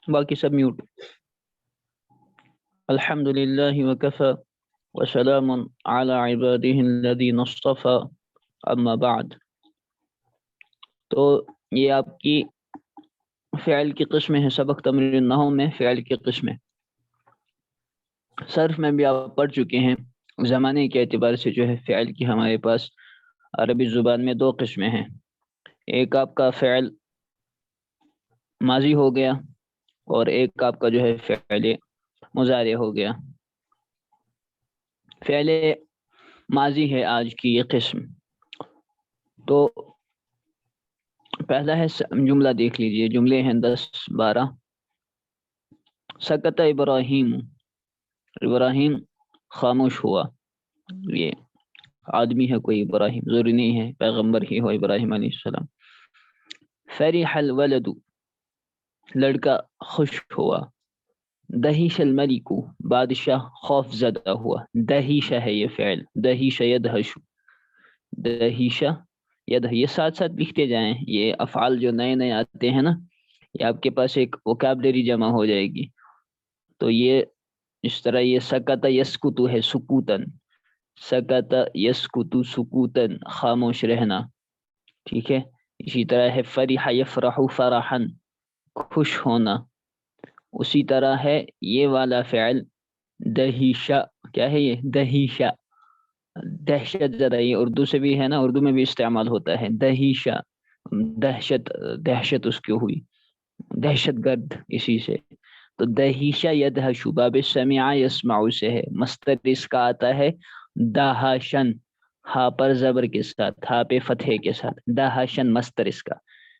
باقی سب میوٹ. الحمد للہ وکفى وسلام علی عباده الذین اصطفى اما بعد. تو یہ آپ کی فعل کی قسمیں ہیں. سبق تمرین نحو میں فعل کی قسمیں. صرف میں بھی آپ پڑھ چکے ہیں. زمانے کے اعتبار سے جو ہے فعل کی ہمارے پاس عربی زبان میں دو قسمیں ہیں. ایک آپ کا فعل ماضی ہو گیا اور ایک آپ کا جو ہے فعل مضارع ہو گیا. فعل ماضی ہے آج کی یہ قسم. تو پہلا ہے جملہ دیکھ لیجئے. جملے ہیں 10-12. سکت ابراہیم، ابراہیم خاموش ہوا. یہ آدمی ہے کوئی ابراہیم، ضروری نہیں ہے پیغمبر ہی ہو ابراہیم علیہ السلام. فرح الولد، لڑکا خوش ہوا. دہیش الملک، بادشاہ خوف زدہ ہوا. دہیش ہے یہ فعل. دہیش یدہش، دہیش یدہ. یہ ساتھ ساتھ لکھتے جائیں. یہ افعال جو نئے نئے آتے ہیں نا، یہ آپ کے پاس ایک وکیبلری جمع ہو جائے گی. تو یہ اس طرح یہ سکت یسکتو ہے سکوتن. سکت یسکتو سکوتن، خاموش رہنا. ٹھیک ہے. اسی طرح ہے فرح یفرح فرحا، خوش ہونا. اسی طرح ہے یہ والا فعل دہیشہ. کیا ہے یہ؟ دہیشہ، دہشت زدہ. یہ اردو سے بھی ہے نا، اردو میں بھی استعمال ہوتا ہے دہیشہ. دہشت، دہشت اس کی ہوئی، دہشت گرد اسی سے. تو دہیشہ یدہشو باب سمع یسمع سے ہے. مصدر اس کا آتا ہے دہاشن، ہا پر زبر کے ساتھ، ہا پہ فتحے کے ساتھ. دہاشن مصدر اس کا.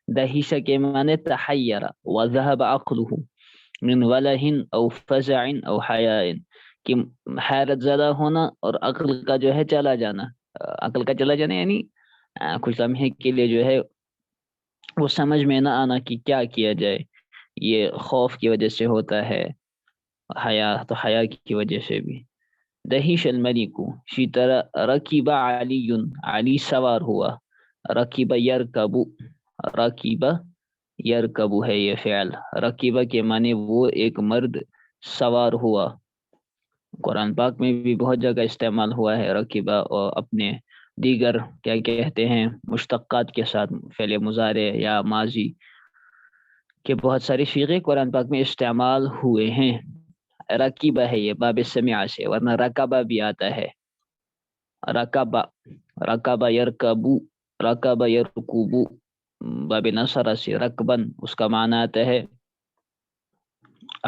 دہیشہ کے معنی تحیر وذهب عقله من ولہ او فزع او حیاء، کہ حیرت زدہ ہونا اور عقل کا جو ہے چلا جانا. عقل کا چلا جانا یعنی کچھ لمحے کے لیے جو ہے وہ سمجھ میں نہ آنا کہ کیا کیا جائے. یہ خوف کی وجہ سے ہوتا ہے. حیا تو حیا کی وجہ سے بھی. دہیش الملک. اسی طرح رکیب علی، علی سوار ہوا. رکیب یرکب، رکیب یرکب ہے یہ فعل. رکیبہ کے معنی وہ ایک مرد سوار ہوا. قرآن پاک میں بھی بہت جگہ استعمال ہوا ہے رکیبہ، اور اپنے دیگر کیا کہتے ہیں مشتقات کے ساتھ. فعل مضارع یا ماضی کے بہت سارے صیغے قرآن پاک میں استعمال ہوئے ہیں. رکیبہ ہے یہ باب سمع سے، ورنہ رکبہ بھی آتا ہے. رکبہ، رکبہ یرکبو، رکبہ یرکبو باب نصر سے. رکبن اس کا معنی آتا ہے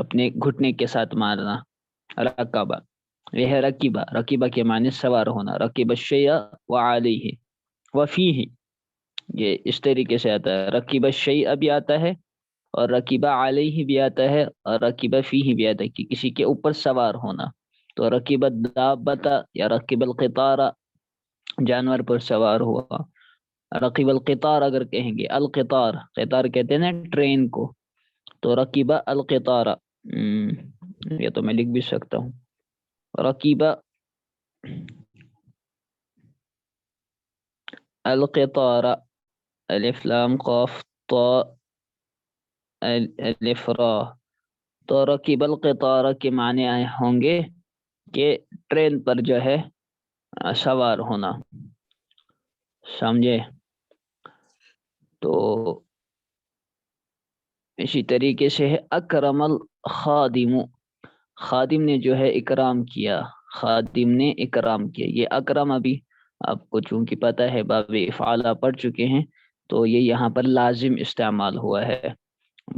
اپنے گھٹنے کے ساتھ مارنا. رکبہ یہ ہے رکیبہ. رکیبہ کے معنی سوار ہونا. رکیب الشیء وعلیہ وفیہ، یہ اس طریقے سے آتا ہے. رکیب الشیء بھی آتا ہے اور رکیبہ علیہ بھی آتا ہے اور رکیبہ فیہ بھی آتا ہے کہ کسی کے اوپر سوار ہونا. تو رکیب الدابۃ یا رکیب القطار، جانور پر سوار ہوا. رکیب القطار اگر کہیں گے، القطار، قطار کہتے ہیں نا ٹرین کو. تو رکیبہ القطار، یہ تو میں لکھ بھی سکتا ہوں. رکیبہ القطار، الف لام قاف طا الف را. تو رکیب القطار کے معنی آئے ہوں گے کہ ٹرین پر جو ہے سوار ہونا. سمجھے؟ تو اسی طریقے سے ہے اکرم الخادم، خادم نے جو ہے اکرام کیا. خادم نے اکرام کیا. یہ اکرم ابھی آپ کو چونکہ پتہ ہے باب افعال پڑھ چکے ہیں، تو یہ یہاں پر لازم استعمال ہوا ہے.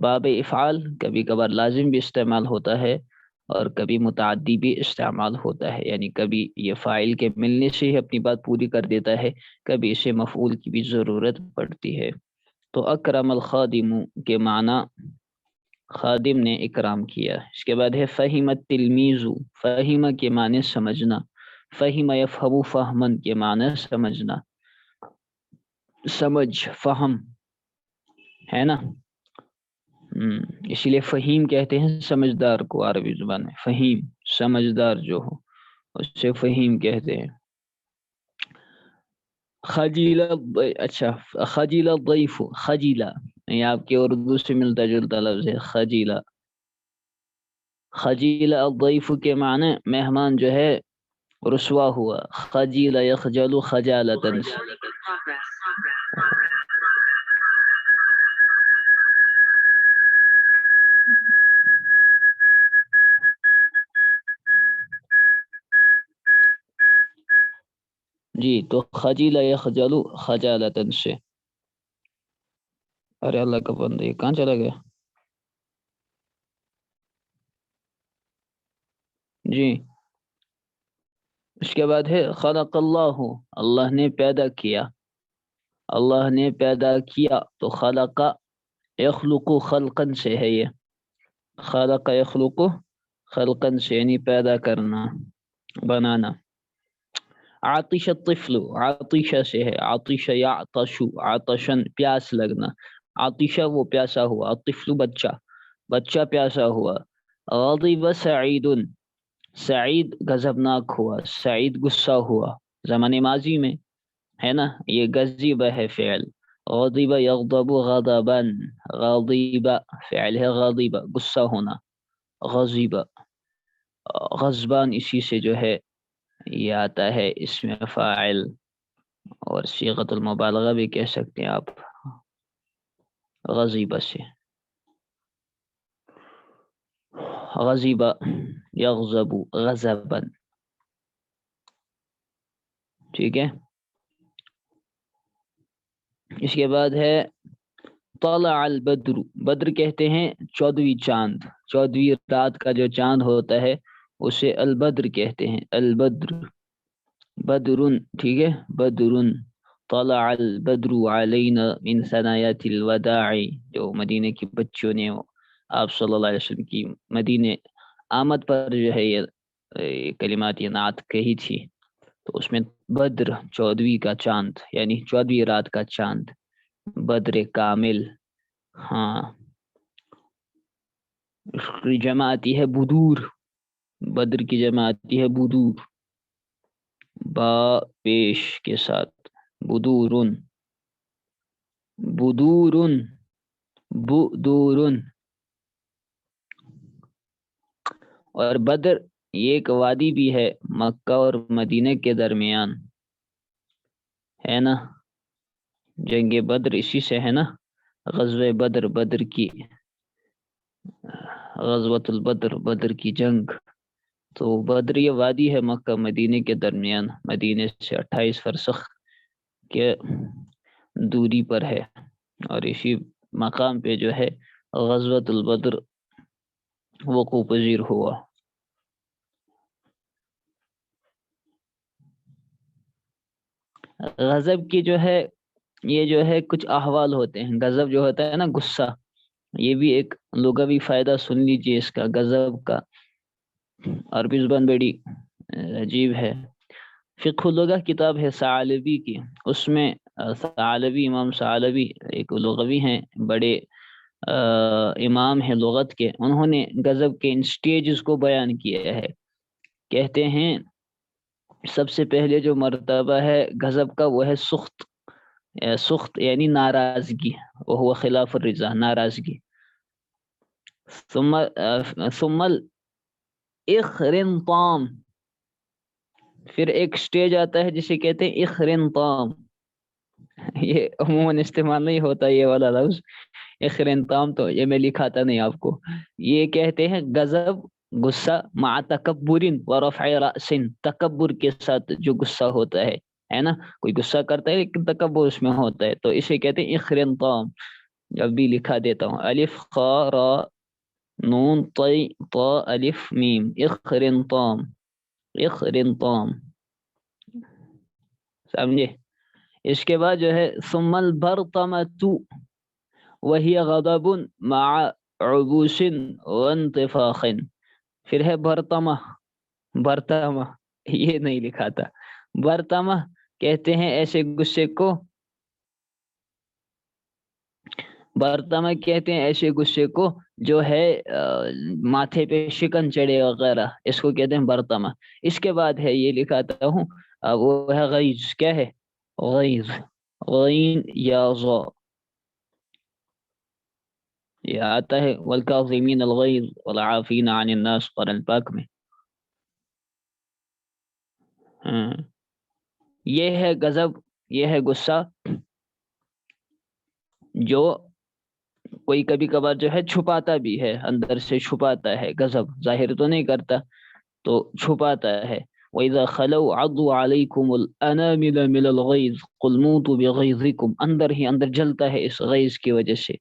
باب افعال کبھی کبھار لازم بھی استعمال ہوتا ہے اور کبھی متعدی بھی استعمال ہوتا ہے. یعنی کبھی یہ فاعل کے ملنے سے ہی اپنی بات پوری کر دیتا ہے، کبھی اسے مفعول کی بھی ضرورت پڑتی ہے. تو اکرم الخادم کے معنی خادم نے اکرام کیا. اس کے بعد ہے فہم التلمیذ. فہم کے معنی سمجھنا. فہم یفہم فہمن کے معنی سمجھنا، سمجھ، فہم ہے نا. اسی لیے فہیم کہتے ہیں سمجھدار کو عربی زبان میں. فہیم سمجھدار جو ہو اسے فہیم کہتے ہیں. خجیلہ، اچھا خجیلہ الضیف، خجیلہ یہ آپ کے اردو سے ملتا جلتا لفظ ہے خجیلہ. خجیل الضیف کے معنی مہمان جو ہے رسوا ہوا. خجیل یخجل خجالتن. جی تو خجیل یخجل خجالتن سے. ارے اللہ کا بندہ یہ کہاں چلا گیا؟ جی اس کے بعد ہے خلق اللہ، اللہ نے پیدا کیا. اللہ نے پیدا کیا تو خلق یخلق خلقن سے ہے. یہ خلق یخلق خلقن سے یعنی پیدا کرنا، بنانا. عطش الطفل، عطش سے ہے. عطش یعطش عطشن پیاس لگنا. عطش وہ پیاسا ہوا. الطفل بچہ، بچہ پیاسا ہوا. غضب سعید، سعید غضبناک ہوا. سعید غصہ ہوا زمان ماضی میں ہے نا. یہ غضب ہے فعل. غضب یغضب غضبا، غضب فعل ہے. غضب غصہ ہونا. غضب غضبان اسی سے جو ہے یہ آتا ہے اسم فاعل، اور صیغۃ المبالغہ بھی کہہ سکتے ہیں آپ غضب سے. غضب یغضب غضبا. ٹھیک ہے. اس کے بعد ہے طلع البدر. بدر کہتے ہیں 14ویں چاند، 14ویں رات کا جو چاند ہوتا ہے اسے البدر کہتے ہیں. البدر بدرن. ٹھیک ہے. بدرن. طلع البدر علینا من ثنایات الوداع، جو مدینے کی بچیوں نے آپ صلی اللہ علیہ وسلم کی مدینے آمد پر جو ہے یہ کلمات، یہ نعت کہی تھی. تو اس میں بدر 14ویں کا چاند یعنی 14ویں رات کا چاند، بدر کامل. ہاں اس کی جمع آتی ہے بدور. بدر کی جمع آتی ہے بدور، با پیش کے ساتھ. بدورن، بدورن، بدورن. اور بدر یہ ایک وادی بھی ہے مکہ اور مدینہ کے درمیان ہے نا. جنگ بدر اسی سے ہے نا. غزوہ بدر، بدر کی غزوۃ البدر، بدر کی جنگ. تو بدر یہ وادی ہے مکہ مدینے کے درمیان، مدینے سے 28 فرسخ کے دوری پر ہے. اور اسی مقام پہ جو ہے غزوۃ البدر وقوع پذیر ہوا. غضب کی جو ہے یہ جو ہے کچھ احوال ہوتے ہیں. غضب جو ہوتا ہے نا غصہ، یہ بھی ایک لغوی فائدہ سن لیجئے اس کا. غضب کا عربی زبان بڑی عجیب ہے. فقہ اللغہ کتاب ہے ثعلبی کی، اس میں ثعلبی، امام ثعلبی ایک لغوی ہیں، بڑے امام ہیں لغت کے. انہوں نے غضب کے ان سٹیجز کو بیان کیا ہے. کہتے ہیں سب سے پہلے جو مرتبہ ہے غضب کا وہ ہے سخت. سخت یعنی ناراضگی، وہ خلاف الرضا، ناراضگی. ثم الاخرنطام، پھر ایک سٹیج آتا ہے جسے کہتے ہیں اخرنطام. یہ عموماً استعمال نہیں ہوتا یہ والا لفظ اخرنطام، تو یہ میں لکھاتا نہیں آپ کو. یہ کہتے ہیں غضب غصہ مع تکبر و رفع رأس، تکبر کے ساتھ جو غصہ ہوتا ہے نا. کوئی غصہ کرتا ہے لیکن تکبر اس میں ہوتا ہے، تو اسے کہتے ہیں اخرنطام. اب بھی لکھا دیتا ہوں. الف خا را نون طی طا الف میم، اخرنطام. اخرنطام سمجھے. اس کے بعد جو ہے ثم البرطمۃ وہی غضب مع عبوس وانتفاخ. پھر ہے برطمہ. برطمہ یہ نہیں لکھا تھا. برطمہ کہتے ہیں ایسے غصے کو، برطمہ کہتے ہیں ایسے غصے کو جو ہے ماتھے پہ شکن چڑھے وغیرہ، اس کو کہتے ہیں برطمہ. اس کے بعد ہے یہ لکھاتا ہوں وہ ہے غیظ. کیا ہے؟ غیظ. غین یا ظا. یہ آتا ہے والکاظمین الغیظ والعافین عن الناس قرآن پاک میں. ہاں یہ ہے غضب، یہ ہے غصہ جو کوئی کبھی کبھار جو ہے چھپاتا بھی ہے، اندر سے چھپاتا ہے، غضب ظاہر تو نہیں کرتا، تو چھپاتا ہے. وَإِذَا خَلَوْا عَضُّوا عَلَيْكُمُ الْأَنَامِلَ مِنَ الْغَيْظِ قُلْ مُوتُوا بِغَيْظِكُمْ، اندر ہی اندر جلتا ہے اس غیظ کی وجہ سے.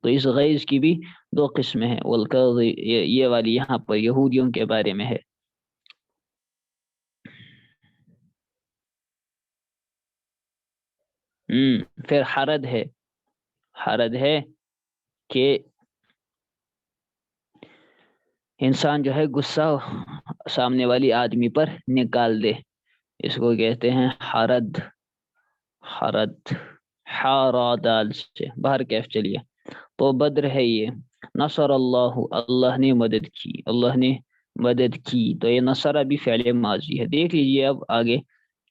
تو اس غیظ کی بھی دو قسمیں ہیں، یہ والی یہاں پر یہودیوں کے بارے میں ہے. پھر حرد ہے، حرد ہے کہ انسان جو ہے غصہ سامنے والی آدمی پر نکال دے، اس کو کہتے ہیں حرد. حرد حارادال سے باہر کیف چلیے. تو بدر ہے یہ. نصر اللہ، اللہ نے مدد کی، اللہ نے مدد کی. تو یہ نصر ابھی فعل ماضی ہے. دیکھ لیجئے اب آگے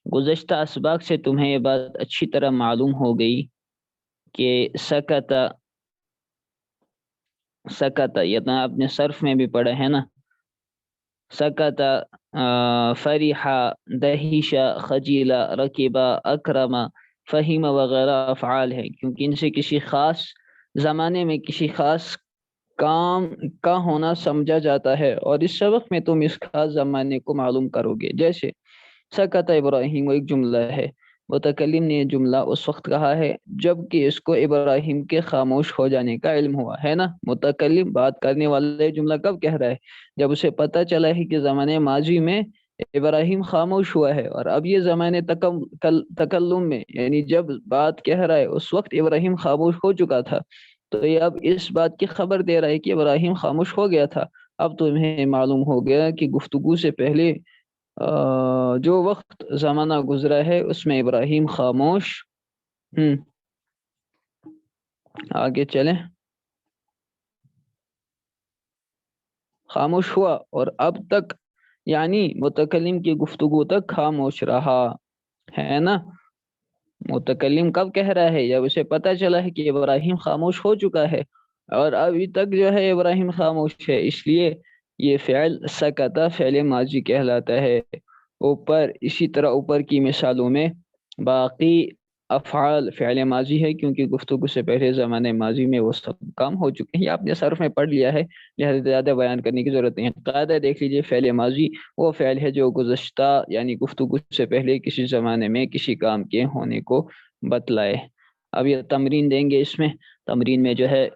گزشتہ اسباق سے تمہیں یہ بات اچھی طرح معلوم ہو گئی کہ سکت، سکت یہ تو آپ نے صرف میں بھی پڑھا ہے نا. سکت، فریحہ، دہیشہ، خجیلہ، رکیبہ، اکرمہ، فہیم وغیرہ افعال ہیں، کیونکہ ان سے کسی خاص زمانے میں کسی خاص کام کا ہونا سمجھا جاتا ہے، اور اس سبق میں تم اس خاص زمانے کو معلوم کرو گے. جیسے سکت ابراہیم، وہ ایک جملہ ہے، متکلم نے یہ جملہ اس وقت کہا ہے جب کہ اس کو ابراہیم کے خاموش ہو جانے کا علم ہوا ہے نا. متکلم بات کرنے والا جملہ کب کہہ رہا ہے؟ جب اسے پتہ چلا ہے کہ زمانے ماضی میں ابراہیم خاموش ہوا ہے، اور اب یہ زمانے تکلم میں، یعنی جب بات کہہ رہا ہے اس وقت ابراہیم خاموش ہو چکا تھا. تو یہ اب اس بات کی خبر دے رہا ہے کہ ابراہیم خاموش ہو گیا تھا. اب تمہیں معلوم ہو گیا کہ گفتگو سے پہلے جو وقت زمانہ گزرا ہے اس میں ابراہیم خاموش. آگے چلیں. خاموش ہوا اور اب تک یعنی متکلم کی گفتگو تک خاموش رہا ہے نا. متکلم کب کہہ رہا ہے؟ جب اسے پتہ چلا ہے کہ ابراہیم خاموش ہو چکا ہے، اور ابھی تک جو ہے ابراہیم خاموش ہے، اس لیے یہ فعل سکتا فعل ماضی کہلاتا ہے. اوپر اسی طرح اوپر کی مثالوں میں باقی افعال فعل ماضی ہے، کیونکہ گفتگو سے پہلے زمانے ماضی میں وہ سب کام ہو چکے ہیں. یہ آپ نے صرف میں پڑھ لیا ہے، لہذا زیادہ بیان کرنے کی ضرورت نہیں ہے. قاعدہ دیکھ لیجئے، فعل ماضی وہ فعل ہے جو گزشتہ یعنی گفتگو سے پہلے کسی زمانے میں کسی کام کے ہونے کو بتلائے. اب یہ تمرین دیں گے، اس میں تمرین میں جو ہے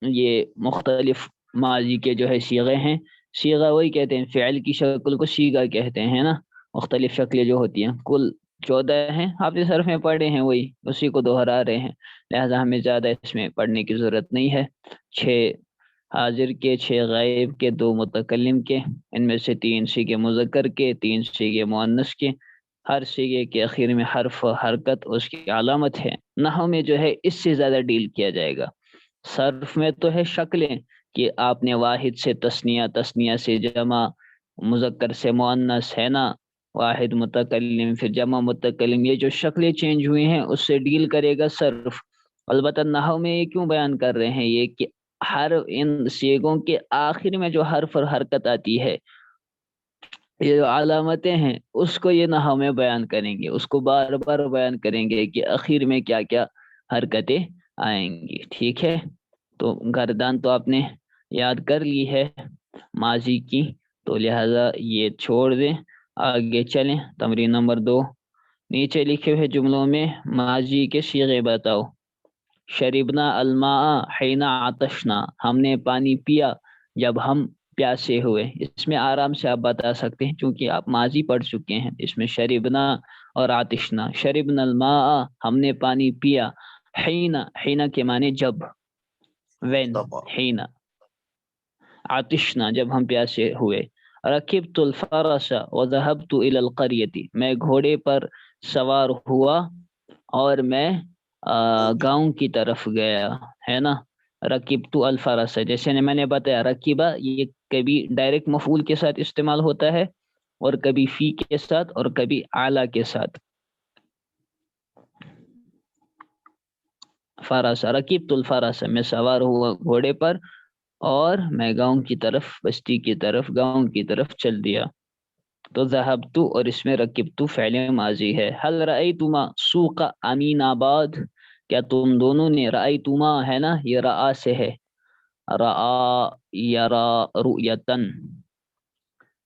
یہ مختلف ماضی کے جو ہے صیغے ہیں. صیغہ وہی کہتے ہیں، فعل کی شکل کو صیغہ کہتے ہیں نا. مختلف شکلیں جو ہوتی ہیں کل 14 ہیں، آپ نے صرف میں پڑھے ہیں، وہی اسی کو دہرا رہے ہیں، لہذا ہمیں زیادہ اس میں پڑھنے کی ضرورت نہیں ہے. 6 حاضر کے، 6 غائب کے، 2 متکلم کے، ان میں سے 3 صیغے مذکر کے، 3 صیغے مؤنث کے. ہر صیغے کے آخر میں حرف حرکت اس کی علامت ہے. نحو میں جو ہے اس سے زیادہ ڈیل کیا جائے گا. صرف میں تو ہے شکلیں کہ آپ نے واحد سے تثنیہ، تثنیہ سے جمع، مذکر سے مؤنث ہے نا، واحد متکلم پھر جمع متکلم، یہ جو شکلیں چینج ہوئی ہیں اس سے ڈیل کرے گا صرف. البتہ نحو میں یہ کیوں بیان کر رہے ہیں یہ کہ ہر ان صیغوں کے آخر میں جو حرف اور حرکت آتی ہے، یہ جو علامتیں ہیں، اس کو یہ نحو میں بیان کریں گے، اس کو بار بار بیان کریں گے کہ آخر میں کیا کیا حرکتیں آئیں گی. ٹھیک ہے، تو گردان تو آپ نے یاد کر لی ہے ماضی کی، تو لہذا یہ چھوڑ دیں. آگے چلیں. تمرین نمبر 2، نیچے لکھے ہوئے جملوں میں ماضی کے صیغے بتاؤ. شربنا الماء حین عطشنا، ہم نے پانی پیا جب ہم پیاسے ہوئے. اس میں آرام سے آپ بتا سکتے ہیں چونکہ آپ ماضی پڑھ چکے ہیں. اس میں شربنا اور عطشنا. شربنا الماء، ہم نے پانی پیا. حین، حین کے معنی جب، وین، حین. عطشنا، جب ہم پیاسے ہوئے. رکبت الفرس وذهبت الى القرية، میں گھوڑے پر سوار ہوا اور میں گاؤں کی طرف گیا ہے نا. رکبت الفرس، جیسے میں نے بتایا رکیبہ یہ کبھی ڈائریکٹ مفعول کے ساتھ استعمال ہوتا ہے، اور کبھی فی کے ساتھ، اور کبھی اعلی کے ساتھ. فرس رکبت الفرس، میں سوار ہوا گھوڑے پر اور میں گاؤں کی طرف، بستی کی طرف، گاؤں کی طرف چل دیا. تو ذهبت اور اس میں رکبت فعل ماضی ہے. هل رأيتما سوق امین آباد، کیا تم دونوں نے، رأيتما ہے نا، یہ رآ سے ہے، رآ یرا رؤیتن،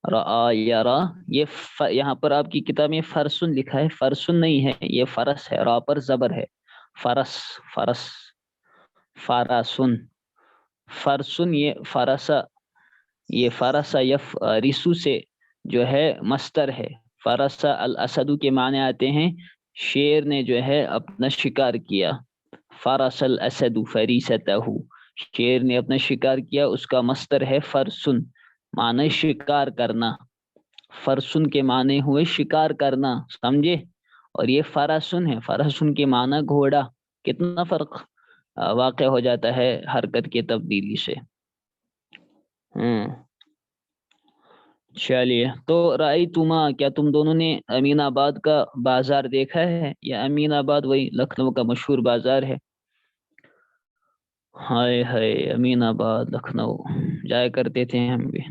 رآ یرا، یہ یہاں پر آپ کی کتاب میں فرسن لکھا ہے، فرسن نہیں ہے، یہ فرس ہے، را پر زبر ہے، فرس، فرس، فرسن، فرسن، یہ فرسا، یہ فرسا رسو سے جو ہے مستر ہے. فرسا الاسد کے معنی آتے ہیں شیر نے جو ہے اپنا شکار کیا. فرس الاسد فریستہ، شیر نے اپنا شکار کیا، اس کا مستر ہے فرسن، معنی شکار کرنا. فرسن کے معنی ہوئے شکار کرنا، سمجھے. اور یہ فرسن ہے، فرسن کے معنی گھوڑا. کتنا فرق واقع ہو جاتا ہے حرکت کی تبدیلی سے. چلیے، تو رأیتما، کیا تم دونوں نے امین آباد کا بازار دیکھا ہے؟ یا امین آباد وہی لکھنؤ کا مشہور بازار ہے. ہائے ہائے، امین آباد لکھنؤ جایا کرتے تھے ہم بھی.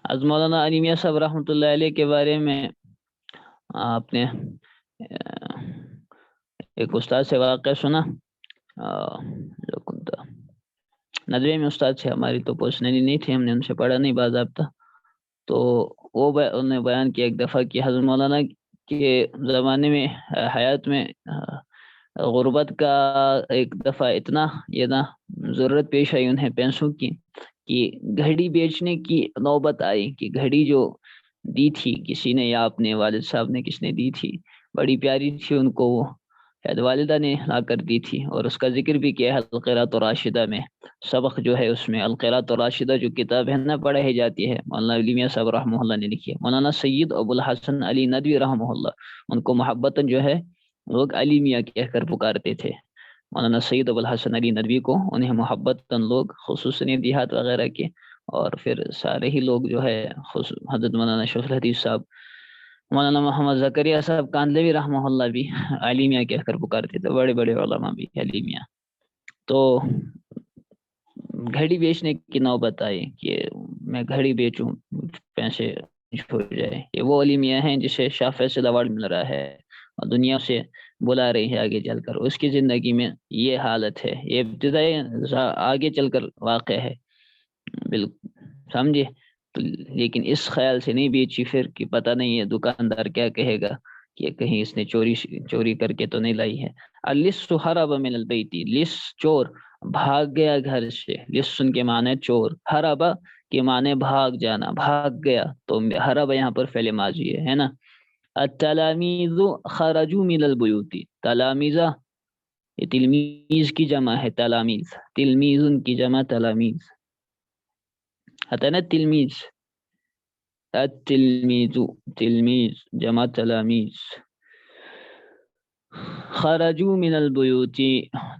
از مولانا علی میاں صاحب رحمۃ اللہ علیہ کے بارے میں آپ نے ایک استاد سے واقعہ سنا؟ جو کنتا ندوے میں استاد سے ہماری تو پرسنلی نہیں تھی، ہم نے ان سے پڑھا نہیں باضابطہ. تو وہ انہوں نے بیان کیا ایک دفعہ کہ حضرت مولانا کے زمانے میں، حیات میں، غربت کا ایک دفعہ اتنا یہ نا ضرورت پیش آئی انہیں پیسوں کی کہ گھڑی بیچنے کی نوبت آئی. کہ گھڑی جو دی تھی کسی نے، یا اپنے والد صاحب نے، کس نے دی تھی، بڑی پیاری تھی ان کو، وہ شاید والدہ نے لا کر دی تھی. اور اس کا ذکر بھی کیا ہے القراۃ الراشدہ میں. سبق جو ہے اس میں القراۃ الراشدہ جو کتاب ہے نا پڑھائی جاتی ہے، مولانا علی میاں صاحب رحمہ اللہ نے لکھی ہے. مولانا سید ابو الحسن علی ندوی رحمہ اللہ، ان کو محبتاً جو ہے لوگ علی میاں کہہ کر پکارتے تھے. مولانا سید ابو الحسن علی ندوی کو انہیں محبتاً لوگ، خصوصاً دیہات وغیرہ کے، اور پھر سارے ہی لوگ جو ہے حضرت مولانا شیخ الحدیث صاحب، مولانا محمد زکریا صاحب کاندھلوی رحمہ اللہ بھی علی میاں کہہ کر پکارتے تھے. بڑے بڑے علماء بھی علی میاں. تو گھڑی بیچنے کی نوبت آئی کہ میں گھڑی بیچوں، پیسے ہو جائے. یہ وہ علی میاں ہیں جسے شاہ فیصل ایوارڈ مل رہا ہے اور دنیا سے بلا رہی ہے آگے چل کر. اس کی زندگی میں یہ حالت ہے، یہ ابتدائی آگے چل کر واقع ہے، بالکل سمجھے. تو لیکن اس خیال سے نہیں بیچی پھر کہ پتہ نہیں ہے دکاندار کیا کہے گا کہ کہیں اس نے چوری کر کے تو نہیں لائی ہے. الِّسُّ هَرَبَ مِنَ الْبَيْتِ، لِس چور، بھاگ گیا گھر سے. لِسُّن کے معنی چور، ہربا کے معنی بھاگ جانا، بھاگ گیا. تو ہربا یہاں پر فعل ماضی ہے نا. التلاميذ خرجوا من البيوت، تلاميذ یہ تلمیذ کی جمع ہے، تلاميذ، تلمیذ کی جمع تلاميذ ہے نا. تلمیذ، التلمیذ، تلمیذ جمع تلاميذ. خرجو من البیوت،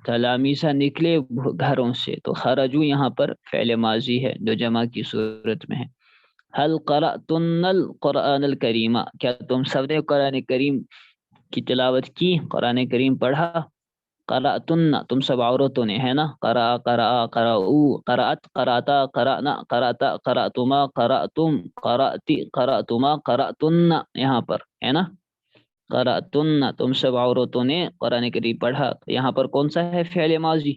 تلامیذہ نکلے گھروں سے. تو خرجو یہاں پر فعل ماضی ہے جو جمع کی صورت میں ہے. هل قرأتن القرآن الکریم، کیا تم سب نے قرآن کریم کی تلاوت کی، قرآن کریم پڑھا. قرأتن تم سب عورتوں نے، ہے نا. قرأ، قرأ، قرأو، قرأت، قرأتا، قرأنا، قرأتا، قرأتما، قرأتم، قرأتی، قرأتما، قرأتن، یہاں پر ہے نا. قرأتن تم سب عورتوں نے قرآن کریم پڑھا. تو یہاں پر کون سا ہے فعل ماضی؟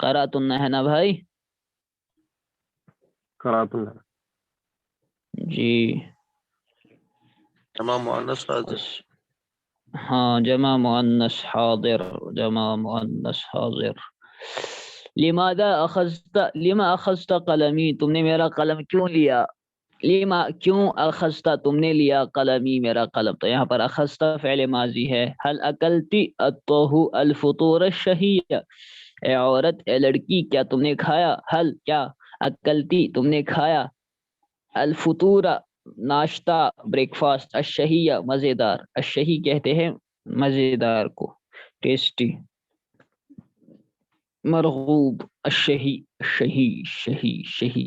قرأتن ہے نا بھائی. قرأتن جی جمع مؤنث حاضر. ہاں جمع مؤنث حاضر، جمع مؤنث حاضر. لماذا اخذت، لما اخذت قلمی، تم نے میرا قلم کیوں لیا. لما کیوں، اخذت تم نے لیا، قلمی میرا قلم. تو یہاں پر اخذت فعل ماضی ہے. هل اکلتی الطہو الفطور الشہیہ، اے عورت، اے لڑکی، کیا تم نے کھایا. هل کیا، اکلتی تم نے کھایا، الفطور ناشتہ، بریک فاسٹ، الشہیہ مزیدار. الشہی کہتے ہیں مزیدار کو، ٹیسٹی، مرغوب. الشہی، شہی، شہی، شہی،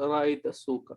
رأيت السوق.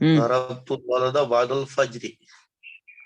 ضربت الولد بعد الفجر.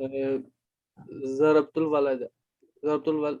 ضربت الولد. ضربت الولد.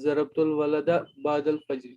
ضربت الولد بعد الفجر.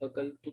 أكلت.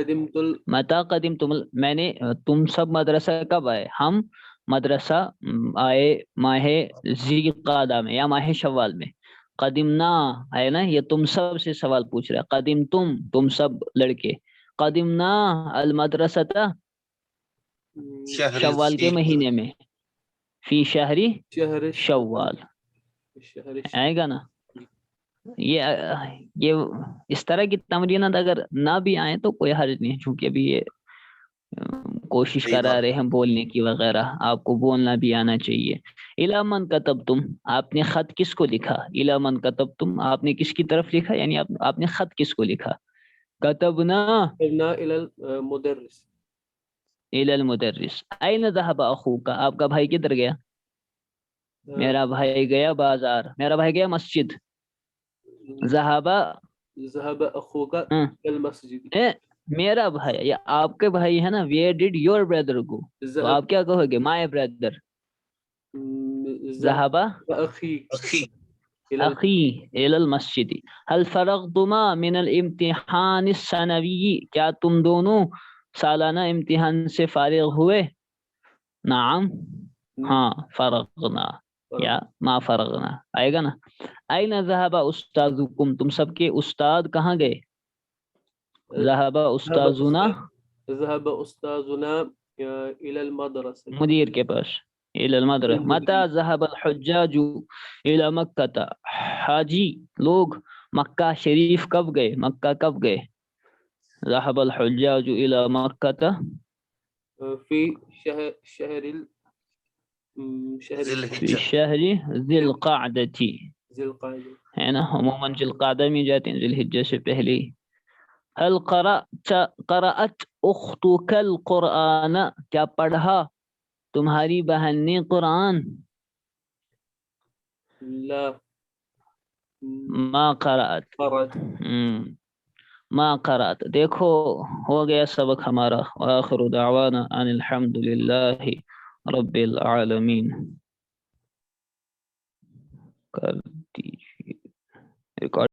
قدمت ال متا قدیم میں نے تم سب مدرسہ کب آئے؟ ہم مدرسہ آئے ماہ ذی قعدہ میں یا ماہ شوال میں. قدمنا ہے نا، یہ تم سب سے سوال پوچھ رہا ہے. قدیم تم سب لڑکے. قدمنا المدرسہ شہر شوال کے ذی مہینے میں، فی شہری شہر شوال شہر آئے گا نا. یہ اس طرح کی تمرینات اگر نہ بھی آئیں تو کوئی حرج نہیں ہے، چونکہ ابھی یہ کوشش صحیح کرا بات رہے ہیں بولنے کی وغیرہ. آپ کو بولنا بھی آنا چاہیے. الی من کتبتم، آپ نے خط کس کو لکھا؟ الی من کتبتم، آپ نے کس کی طرف لکھا، یعنی آپ نے خط کس کو لکھا؟ کتبنا کرنا الى المدرس الی المدرس. این ذهب اخوک، آپ کا بھائی کدھر گیا؟ میرا بھائی گیا بازار، میرا بھائی گیا مسجد. ذهب ذهب اخوك ہاں، الى المسجد میرا بھائی یا آپ کے بھائی ہے نا. ویئر ڈیڈ یور بردر گو، تو آپ کیا کہو گے؟ My brother. ذهب ذهب اخي اخی الى اخی الی المسجد. هل فرغتما من الامتحان السنوی، کیا تم دونوں سالانہ امتحان سے فارغ ہوئے؟ نعم ہاں، فرغنا یا ما فرغنا آئے گا نا. این ذهب استاذکم، تم سب کے استاد کہاں گئے؟ ذهب استاذنا ذهب استاذنا الى المدرسة مدیر کے پاس. الى المدرسہ. متى ذهب الحجاج الى مکہ، حاجی لوگ مکہ شریف کب گئے؟ مکہ کب گئے؟ ذهب الحجاج الى مکہ في شهر ذی فی الحجہ شہر ذی القعدہ، ذي القعدة. ہے نا. عموماً ذی القعدہ میں جاتے ہیں، ذی الحجہ سے پہلے. هل قرأت اختک القرآن، کیا پڑھا تمہاری بہن نے قرآن؟ لا ما قرأت قرأت. ما قرأت. دیکھو ہو گیا سبق ہمارا. وآخر دعوانا ان الحمد للہ رب العالمین. کر دیجیے ریکارڈ.